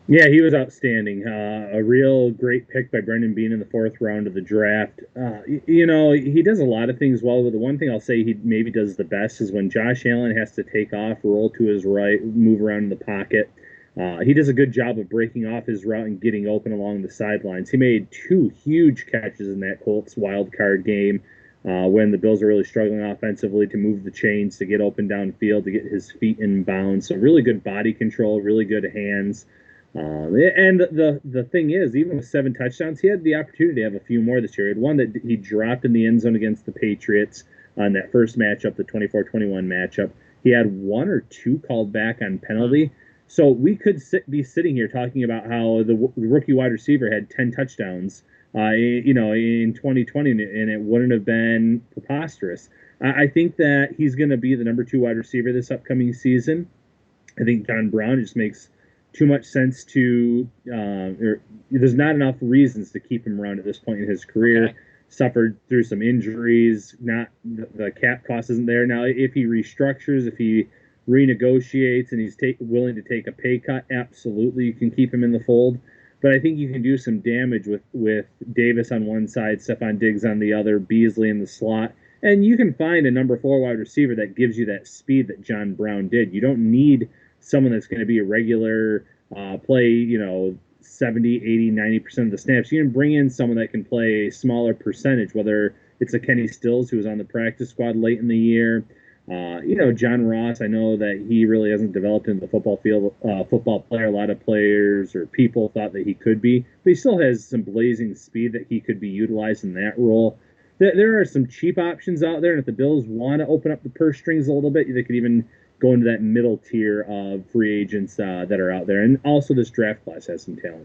Yeah, he was outstanding. A real great pick by Brendan Bean in the fourth round of the draft. He does a lot of things well, but the one thing I'll say he maybe does the best is when Josh Allen has to take off, roll to his right, move around in the pocket. He does a good job of breaking off his route and getting open along the sidelines. He made two huge catches in that Colts wild card game when the Bills are really struggling offensively to move the chains, to get open downfield, to get his feet in bounds. So really good body control, really good hands. And the thing is, even with seven touchdowns, he had the opportunity to have a few more this year. He had one that he dropped in the end zone against the Patriots on that first matchup, the 24-21 matchup. He had one or two called back on Hmm. penalty. So we could be sitting here talking about how the rookie wide receiver had 10 touchdowns, in 2020, and it wouldn't have been preposterous. I think that he's going to be the number two wide receiver this upcoming season. I think John Brown just makes too much sense there's not enough reasons to keep him around at this point in his career. Okay. Suffered through some injuries. Not the cap cost isn't there now. If he restructures, if he renegotiates, and he's willing to take a pay cut, absolutely you can keep him in the fold. But I think you can do some damage with Davis on one side, Stephon Diggs on the other, Beasley in the slot, and you can find a number four wide receiver that gives you that speed that John Brown did. You don't need someone that's going to be a regular play, 70, 80, 90% of the snaps. You can bring in someone that can play a smaller percentage, whether it's a Kenny Stills who was on the practice squad late in the year. John Ross, I know that he really hasn't developed into the football field, football player. A lot of players or people thought that he could be, but he still has some blazing speed that he could be utilized in that role. There are some cheap options out there, and if the Bills want to open up the purse strings a little bit, they could even go into that middle tier of free agents that are out there. And also, this draft class has some talent.